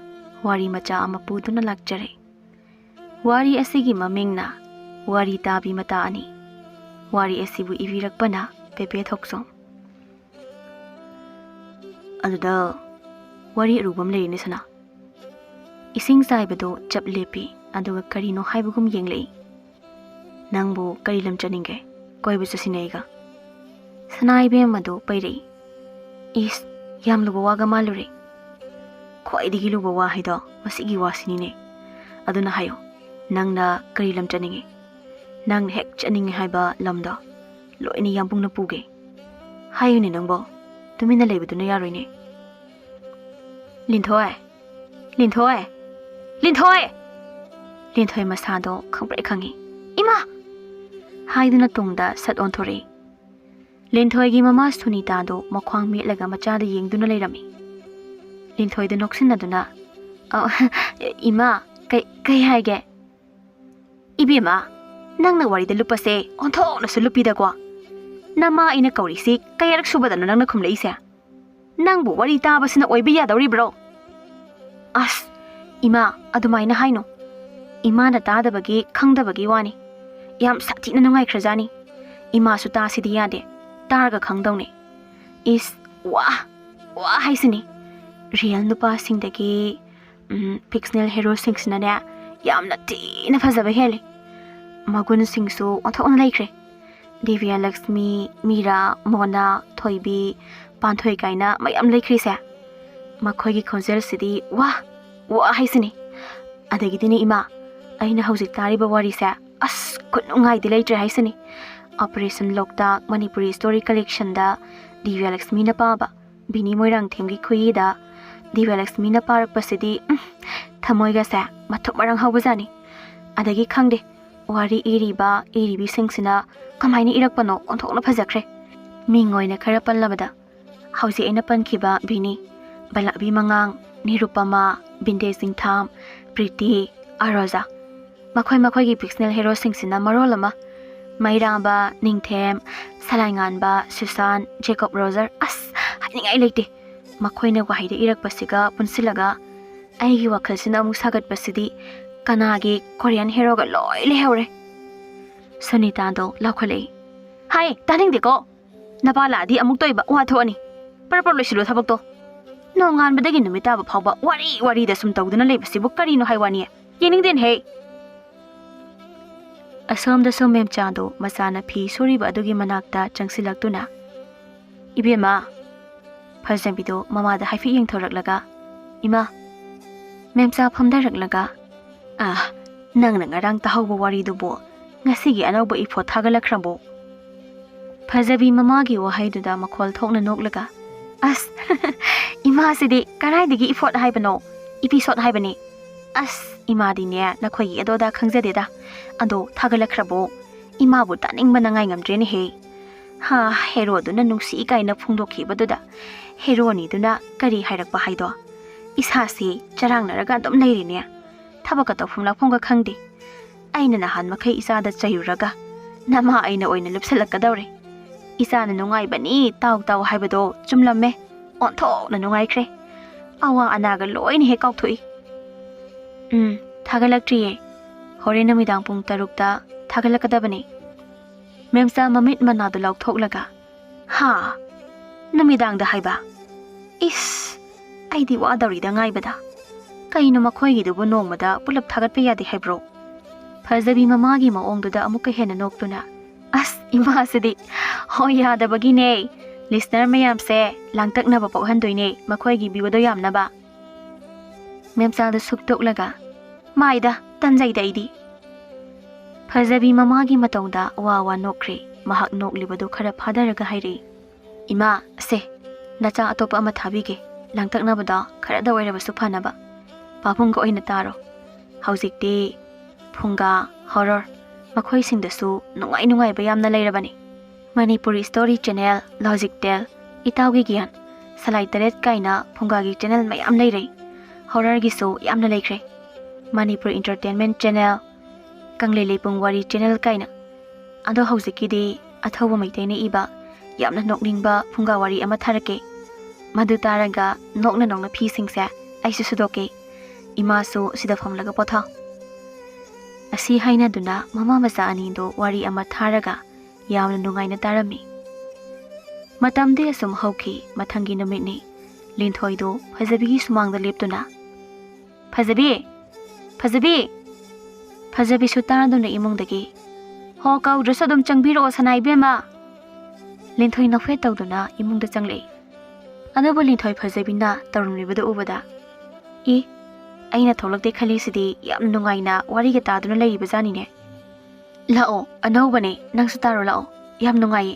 wari macha ama puduna lakjare. Wari asigi mamingna wari tabi mata ani. Wari asibu ibirakpana pepe thoksom. Aduda wari arubam lerine sana. Ising saibado chap lepi aduga karino haibugum yenglei. Nangbu karilam chaninge. Koibu sasinaiga. Sanaibe madu pairei. Is yam luba waga malure. Khwaidigi luba wa haido masigi wasinine. Aduna hayo. Nangna karilam chaninge. Nang hek chaninge haiba lamda. Loini yampung na puge. Hayo ni nangbo. Tumina leibaduna yaroine. Linthoi. Linthoi masado khangpre khangi. Ima! Haiduna tungda sat onthore. Linthoigi mama Sunita do makhwang metlaga machada yengduna leirami. Linthoi da noksinaduna. Ima, kay haige. Ibima, nangna wari da lupase, onthok na sulupida kwa. Nama ina kaurisi, kayarak subadana nangna kumlaise. Nangbu wari tabasina oibiya dauri bro. As, Ima, adumaina haino. Ima na tadabagi, khangdabagi wani. Yam sati na nungai khrajani. Ima su ta sidi yade. Targa khangdawne. Is wah haisini. Real nupa singdagi fictional hero singsina ne yam na tina fazaba hele. Magun singsu onthokna laikre. Divya Lakshmi, Mira, Mona, Thoibi, Panthoi kaina mayam laikre se. Makhoigi khonjel sidi wah haisini. Adagidini Ima aina hawjik tariba wari se as kunungai dilai tre haisani. Operation Loktak Manipuri Story Collection da Divya Lakshmi na paba bini moirang themgi khuyi da Divya Lakshmi na parak pasidi thamoiga sa mathuk marang hawbajani. Adagi khangde wari iribi singsina kamaini irakpano onthokna phajakre. Mingoina khara pallabada hauji aina pankhiba bini Balabi Mangang, Nirupama, Binde Singtham, Priti, Aroza. Makhoi fictional hero singsina marolama Mairaba, Ningthem, Salainganba, Susan, Jacob Roser, as haningai leite. Makhoina wahida irakpasiga punsilaga aigi wakhalsina amuk sagatpasidi kanagi Korean hero ga loi lehore. Sunita do laukhale. Hai, taningdeko. Napala di amuk toiba wa thoni. Parapar loisilu thabak to. Nongan badagi numita ba phawba wari da sum tawduna leibasibu karino haiwani. Yeningden he. Asom da som memchado masana phi suriba adugi manakta changsilaktuna. Ibema Phajambido mama da haifi yengthoraklaga. Ima memcha phamdaraklaga. Nangna ngarang tahawba wari dubo ngasigi anawba ifo thagalakrabo. Phajabi mama gi wahai duda makhol thokna noklaga. As Imasidi karaidagi ifot haibano episode haibani as imadine nakhoi adoda khangjadeda ado thagalakrabo imabu taningbana ngai ngamdreni he ha hero duna nungsi kaina phungdokhi baduda hero ni duna kari hairakpa haido isasi charangnaraga dum leirine thabaka tawphum lakphomga khangdi aina nahan makhai isada chayuraga nama aina oina lupsalakadawre isana nungai bani taw taw haibado chumlamme onthok na nungai khre awa anaga loin he kaukthoi thagalaktriye hore namidang pung 3 ta thagalakadabani memsa mamit manadu laukthok ha namidang da haiba is aidi wa dawri da ngai bada kaino makhoi gi dubu nongmada pulap thagat pe yadi haibro fazabi mamagi maongduda amuka hena noktuna as ima sidi hoya da bagine listener mayam se langtak na ba pokhandoine makhoi gi biwado yamna ba memsa da suktok laga maida tanjai daidi fazabi mamagi matongda wa nokre mahak noklibado khara phadaraga hairi ima se nacha atopa ama thabige langtak na bada khara da waira basu phanaba papung ko oina taro haujikti phunga horror makhoi singdasu nungai ba yamna leirabani Manipuri story channel logic tel itawgi gyan salai taret kaina phunga gi channel mayam leirei horror gi so yamna leikre Manipur entertainment channel kanglele pung wari channel kaina ado haujiki di athawa maitaine iba yamna nokningba phunga wari ama tharake madu taraga nokna phi singsa aisu sudoke imasu sida famlaga potha asi haina duna mama masa ani do wari ama tharaga yamna nungaina tarami matamde asum hauki mathangi namitni linthoi do phajabi sumangda leptuna phajabi sutarduna imungdagi ho kau drasadum changbiro sanai bema linthoi nafhe tawduna imungda changle anabu linthoi phajabina tarumribada ubada I aina tholakte khali sidi yam nungaina wari ga taduna leiba jani ne lao anobane nangsu taro lao yam nungai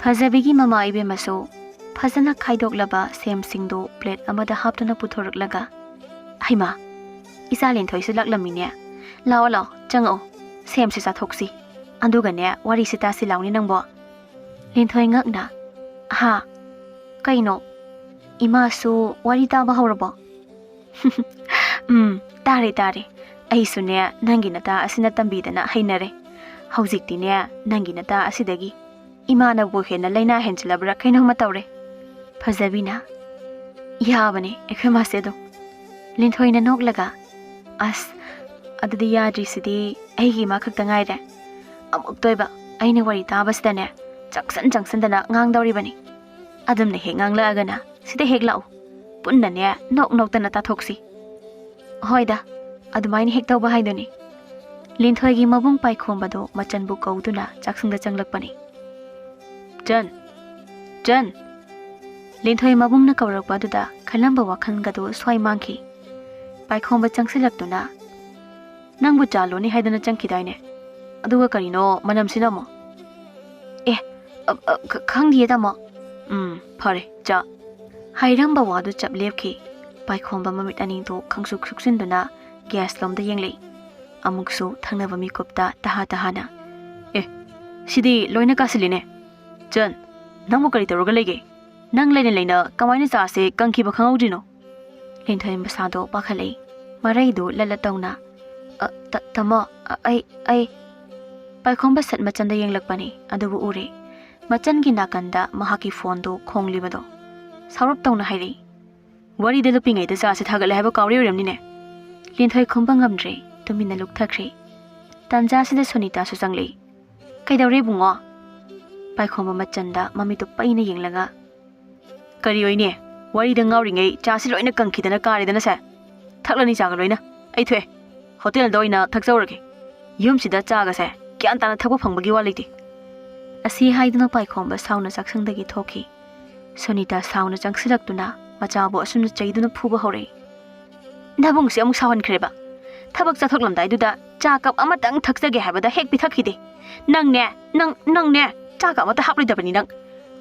phajabigi mama ibe maso phajana khaidoklaba sem singdo plate amada haptuna puthoroklaga haima isalin thoisu laklamine lao chango sem si sathoksi anduga ne wari sita silawni nangbo linthoi ngakna ha kaino imasu wari ta ba hawrabo tare aisu ne nangi nata asina tambidana hainare haujikti ne nangi nata asidagi imana bo hena laina henchilabra kaino matawre phajabina yabane ekhema sedo linthoi na noklaga as adudi yadri sidi aigi ma khakta ngaire amuk toiba aine wari tabasda ne changsan dana ngang dawri bani adam ne he ngang la agana sida hek lau punna ne nok tana ta thoksi hoida adumain hek taw bahai doni linthoi gi mabung pai khombado machan bu kauduna chaksungda changlakpani jan linthoi mabung na kawrakpa duda khalamba wakhan gado swai mangki pai khomba changsilaktuna nangbu chalo ni haidana changkidaine aduga karino manam sinamo khangdiye damo phare cha hairamba wadu chaplepki pai khomba mamit ani do khangsu khuksinduna gas lomda yenglei amuksu thangnaba mi kopta tahana sidi loina kasiline jan nangmu kari toroga lege nang leina kamaina cha se kangki ba khangaudino linthoi masado pakhalei marai do lalatawna tamo ai pai khomba sat machanda yenglakpani adubu ure machan gi nakanda mahaki phone do khonglibado sarop tawna hairi wari de lupingai da sa se thagale haba kawri oramni ne linthoi khombang amdre tumina luk thakre tanja sida sonita su changle kaidawre bungo pai khomba machanda mami to paina yenglaga kari oine wari da ngawri ngai cha si loina kangkhidana kare dana sa thaklani chaga loina ai thwe hotel doina thakjawrage yum sida chaga sa kyan tana thakba phangbagi waliti asi haiduna pai khomba sauna chaksangdagi thoki sonita sauna changsilaktuna machabo asumna chaiduna phuba hore nabung se amuk sawan khreba thabak chathoklamdai duda cha kap amatang thakjage habada hek pithakhide nang ne cha ka mata haplidabani nang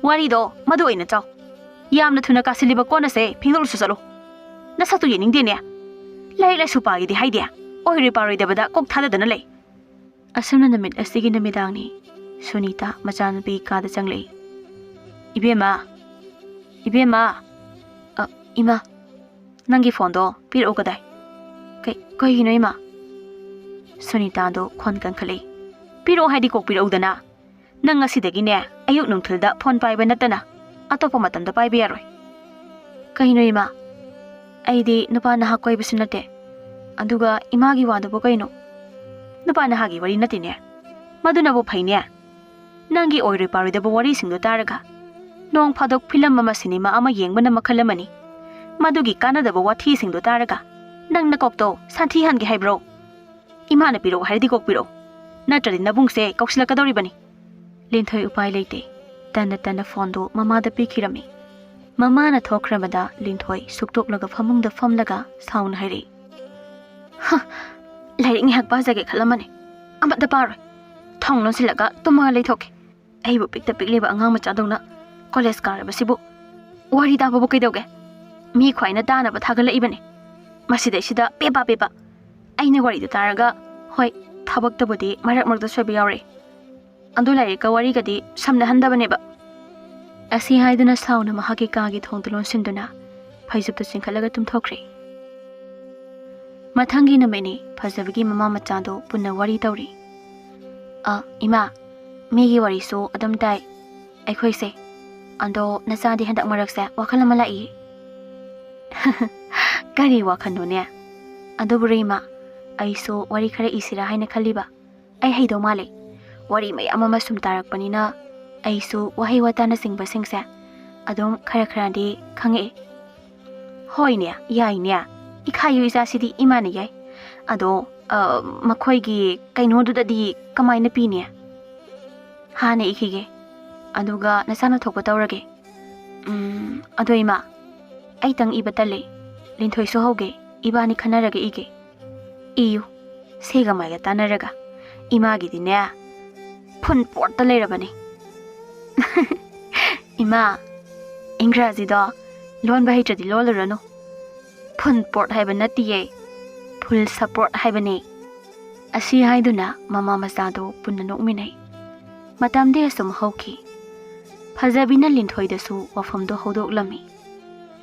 wari do madu oina chaw Yamna thuna kasiliba kona se phingdol su chalo. Nasatu yening de ne. Lai lai su pa gi di hai dia. Oi ri paroi de bada kok thada dana lei. Asumna namit asigi namidangni Sunita machanupi kada changlei. Ibema. Ima. Nangi phone do pir okadai. Kai hino ima. Sunita do khon kan khalei. Piro haidi kok piro dana. Nang asidagi ne ayuk nungthilda phone pai ba natana. Atopa matamda pai ba yaroi. Kai hino ima. Aidi nupa na hakoi bisu nate. Aduga imagi wadu bo kaino. Nupa na hagi wari nate ne. Maduna bo phai ne. Nangi oiroi paroi da bo wari singdo taraga. Nong phadok film ama cinema ama yengbana makhal amani. Madugi kanada bo wathi singdo taraga. Nang na kokto santhi han gi haibro. Ima na piro haidi kok piro. Natradi nabung se kokshila kadori bani. Linthoi upai leite. Tana phone do mama da pikirami. Mama na thokramada Linthoi suktok laga famung da famlaga sound hairi. Ha, lairing hak ba jage khalamani. Amat da paroi. Thong non silaga tuma leithoke. Ai bu pikta pikliba angang macha dongna college karaba sibu. Wari da babu kaidoge. Mi khwaina dana ba thagala ibani. Masida sida pepa. Aine wari da taraga hoi thabak ta budi marak marak da sobi yaure. Andu lai ka wari gadi samna handabane ba. Asi haiduna sauna mahaki kagi thongtulon sinduna phaijupta singkhalaga tumthokre. Mathangi nameni phajabagi mama machado punna wari tawri. Ima migi wari so adam dai aikhoi se ando nachadi handak maraksa wakhal ama lai. Kari wakhando ne aduburi ma aiso wari khara isira haina khaliba ai heido male wari mai ama sum tarak panina aiso wahai watana singba singsa adom khara de khange hoi ne yai ne ikhayu isa sidi imane yai ado makhoi gi kaino du dadi kamai na pi ne ha ne ikhige aduga nasana thokpa tawrage ado ima ai tang ibatale Linthoi so hoge ibani khanaraga ige iyu sega maiga tanaraga imagi dine phun porta leirabani ima ingraji do lon ba hitradi lolurano phun port haiba natiye full support haibani asi haiduna mama masado punna nokminai matamde sum hauki phajabina Linthoi da su wafam do hodok lami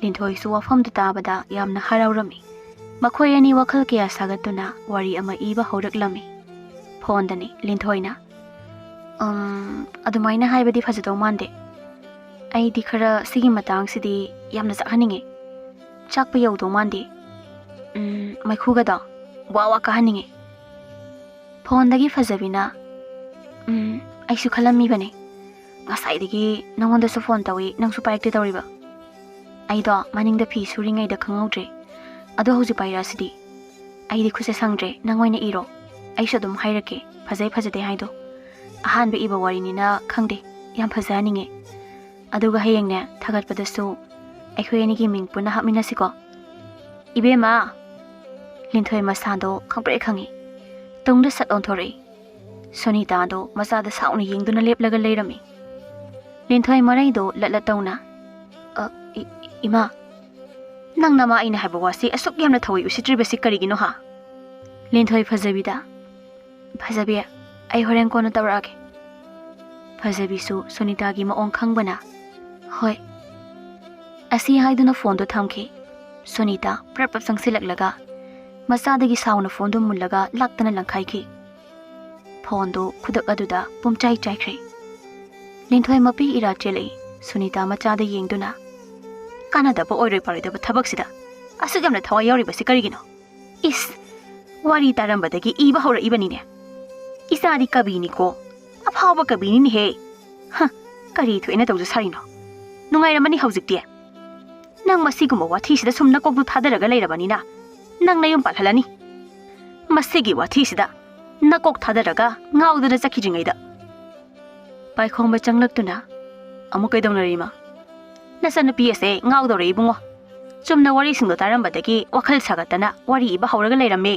Linthoi su wafam da tabada yamna haraurami makhoi ani wakhal kya sagatuna wari ama iba horak lami phone dani Linthoi na adumaina haibadi phajado mande ai di khara sigi matang sidi yamna sakhaninge chakpa yaudo mande maikhuga da wawa ka haninge phone dagi phajabina ai su khalami bane ngasai digi nangonda su phone tawi nang su paikte tawriba ai do maning da phi suringai da khangaudre ado hoji paira sidi ai di khuse sangdre nangoina iro ai sadum hairake phajai phajade haido ahan be iba wari ni na khangde yam phajaninge aduga hayengne thagat padasu ai khoyani gi ming puna hamina siko ibema Linthoi masando khangpre khangi tongda sat on thori Sunita do masada sauni yengduna leplaga leirami Linthoi marai do latla tawna ima nang nama aina haiba wasi asuk yamna thawai usitri basi karigino ha Linthoi phajabi ai horen kono tawrage phajabi su Sunita gi maong khangbana hoi asi haiduna phone do thamki Sunita prap sangsilak masada gi sauna phone do mullaga laktana langkhai ki phone do khudak aduda pumchai chaikhre Linthoi mapi ira chele Sunita macha da yengduna kanada ba oiroi paroi da thabak sida asugamna thawai yauri basi karigino is wari taramba dagi iba hora ibani ne isari kabini ko aphawa kabini ni he ha kari thoina tawju sarino nungai ramani haujikti nang masiguma wathi sida sumna kokdu thadaraga leirabani na nang nayum palhalani masigi wathi sida nakok thadaraga ngauduna chakhiringai da paikhongba changlaktuna amukai donarima nasana pse ngaudore ibungo chumna wari singdo tarambadagi wakhal sagatana wari iba hauraga leirame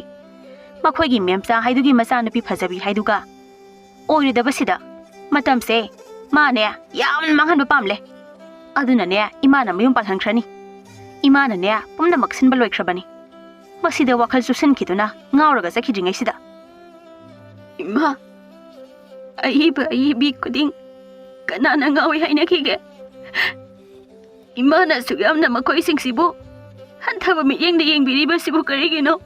makhoi gi memcha haidugi macha napi phajabi haiduga oiridaba sida matamse mane yam manghan ba pamle Adunane, Imana mayum palhankrani. Imana ne, pumna maksin baloy krabani. Masida wakal susin kituna, ngauraga sa kidring sida. Ima, aibi kuding, kanana ngawi hay nakige. Ima na suyam na makoy sing sibu. Hantaba mi yeng na yeng biriba sibu karigino.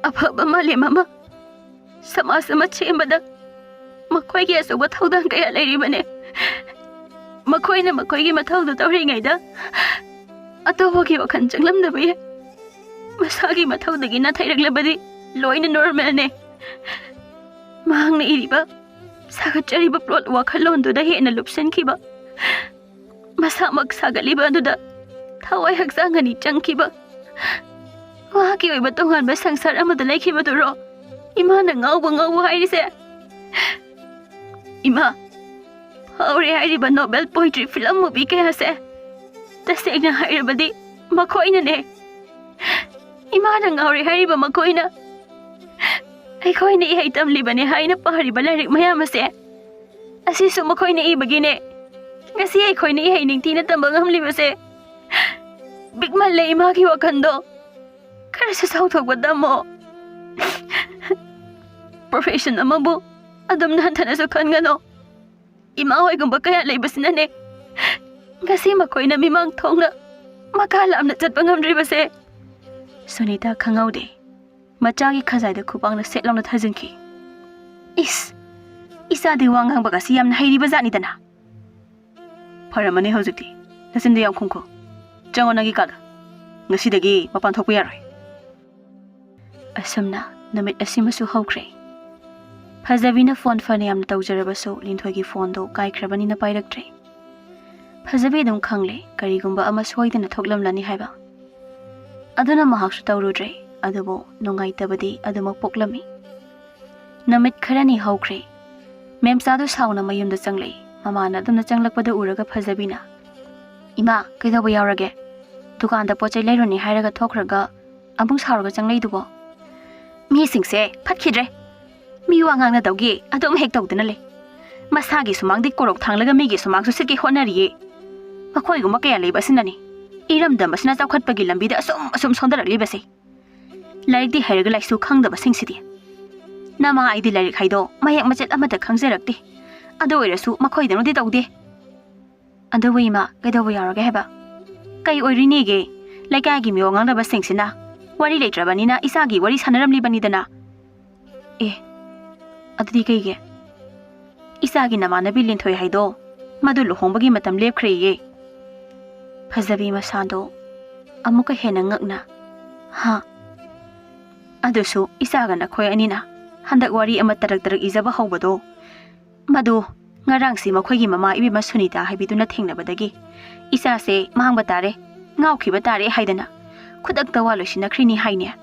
Apa ba mali mama? Sama-sama chembada. Makoy gi aso bathaudan kaya lairibane. Makoy na makoy gi mathauda tawri da. Atobo gi wakan changlam da baye. Masagi mathauda gi na thairaglabadi loina normal ne. Mahang na iriba. Sagatchariba plot wakalon do da hena lupsen kiba. Masamag sagaliba do da. Thawai hagsangani changkiba. Wahaki oiba tongan ba sangsar amada laikiba duro. Ima na ngawba hairise. Ima, hauri hairiba Nobel Poetry Film movie kaya se. Tasig na hairibadi, makoy na ne. Ima na ngawri hairiba makoy na. Ay koy na ihaitam liba ni hay na pahariba larik mayama se. Asiso makoy na ibagi ne. Ngasi ay koy na ihay ning tinatambang hamliba se. Bigman le imagi wakando. Kaya sa sautog wadam mo. Profession naman bu. Adam na hanta na sukan nga no. Imahoy kung ba kaya laibas na ne. Kasi makoy na mimang tong na. Makalaam na cat pangamdri ba se. Sunita kangaw de. Machagi kazay da kupang na setlong na tazingki. Isa diwang hang baga siyam na hayri ba zani dana. Para mani hozukti. Nasindi ang kungko. Jango nagi kada. Ngasidagi mapanthok yaroy. Asam na namit asimasu hawkre. Phazabina phone fanayam na tawjarabaso Linthoi phone do kaikhrabani na pairaktre. Phazabi dum khangle karigumba ama soidana thoklamlani haiba. Aduna mahaksu tawrudre adubo nungaitabadi adumak poklami. Namit kharani hawkre. Memsadu sauna mayumda changlei. Mamana adumna changlakpada uraga Phazabina. Ima kaidaba yaurage. Dukanda pochai leironi hairaga thokraga amung sauraga changlei dubo. Mi singse phatkidre. Mi wangang na dawgi adom hek tawdana le. Masagi sumangdi korok thanglaga migi sumangsu sitki honariye. Makoy guma kaya leiba sinani. Iramdam basina chawkhatpagi lambida asum sondarak libase. Larik di hairaga laisu khangdaba singsidi. Nama aidi larik haido mayak machet amada khangjarakti. Ado oirasu makoy dano di tawde. Ado wima kaidawa yaraga heba. Kai oirinege laikagi mi wangang daba singsina. Wari leitrabanina isagi wari sanaramlibanidana. Adudi kaige. Isagi namanabi Linthoi haido. Madu luhongbagi matam lepkhriye. Phazabi masando. Amuka hena ngakna. Ha. Adusu isaga na khoy anina. Handak wari ama tarak izaba hawbado. Madu ngarang si makhoygi mama ibi masunita haibiduna thengnabadagi. Isa se mahangba tare. Ngawkhiba tare haidana. Khudakta walosina khrini haine.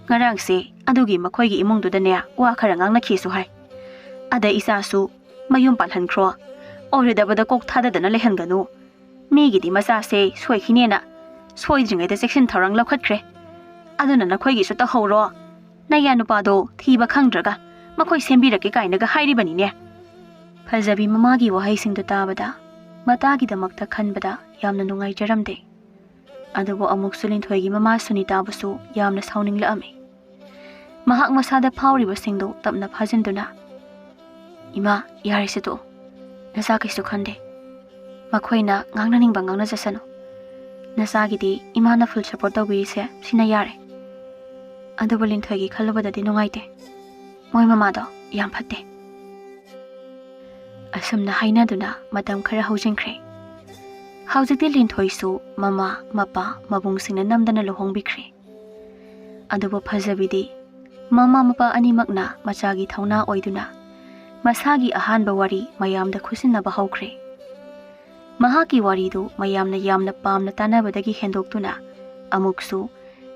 Ngarang se adugi makhoygi imungdudane wa khara ngangnakhisu hai. Ada isasu mayum palhankhro. Oredabada kok thadadana lehanganu. Migidi masa se soikhinena. Soidringaida section tharang lakhatkre. Aduna nakhoygi su ta hawro. Naya nupado thiba khangdraga makhoi sembirake kainaga hairibanine. Phazabi mamagi wahaisingdu tabada matagi damakta khanbada yamna nungai jaramde. Adubo amuk Linthoi mama Sunita basu yamna sauningla ame. Mahak masada phawriba singdo tapna phajinduna. Ima yarisitu. Nasakisu khande. Makhoina ngangnaning bangangna jasano. Nasagidi imana full support tawbirise sina yare. Adubo Linthoi khalubadadi nungaite. Moi mamado yam phatte. Asumna hainaduna matam khara haujinkre. Haujikti Linthoi su mama mapa mabungsingna namdana luhongbikre. Adubo Phazabidi mama mapa animakna machagi thauna oiduna masagi ahanba wari mayamda khusinna bahawkre. Mahaki waridu mayamna yamna pamna tanabadagi hendoktuna amuksu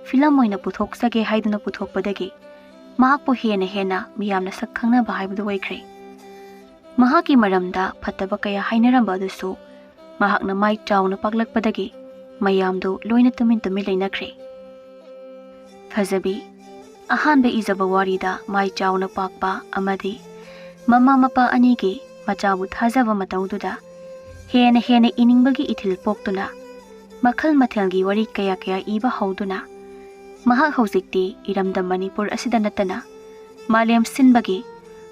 film oina puthoksage haiduna puthokpadagi mahakpo hena miyamna sakkhangna bahaibdu waikre. Mahaki maramda phattaba kaya hainaramba adusu mahakna mai chawna paklakpadagi mayamdu loina tumin lainakre. Phazabi ahanba izaba warida mai chawna pakpa amadi mama mapa anigi machabu thajaba mataududa Hena iningbagi ithil poktuna makhal mathelgi wari kaya iba hauduna mahak hauzikti iramda Manipur asida natana malem sinbagi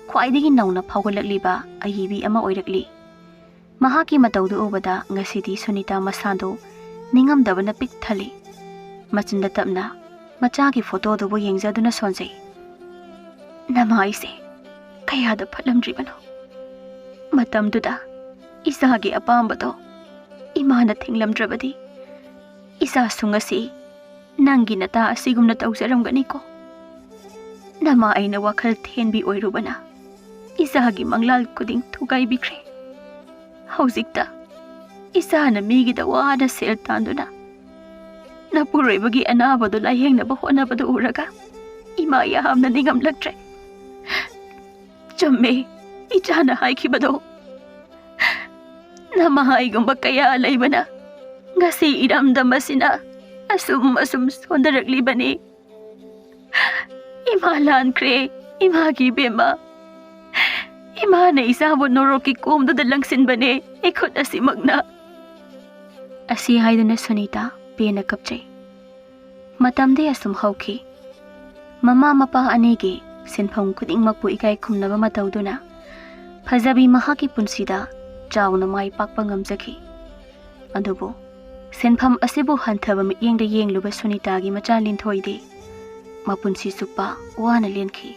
khwaidagi nauna phawgalakliba ayibi ama oirakli mahaki mataudu ubada ngasidi Sunita masado ningamdabana pik thali machinda tapna machagi photo dubu yengjaduna sonjai nama aise kayada phatlamdribano matamduda isagi apambado imana thinglamdrabadi isa sungasi nangi nata asigumna tawjaramgani ko nama aina wakhal thenbi oirubana isagi manglal kuding thugai bikre hauzikta isana migida wana sel tanduna napuroibagi anabadu layhengnaba honabadu uraga ima yahamna ningamlaktre chamme ichana haikibado namahaigumba kaya laibana ngasi iramdamasina asum sondaraklibani ima lankre imagi bema imana isabu noroki kumduda langsinbane ikhut asimagna asi haiduna Sunita pena kapchai matamde asum hauki mama mapa anigi sinpham khudingmakpu ikai khumnaba matauduna phajabi mahaki punsida chauna mai pakpa ngamjaki adubu sinpham asibu hanthaba mityengda yengluba Sunita gi macha Linthoide mapunsi supa wana lenki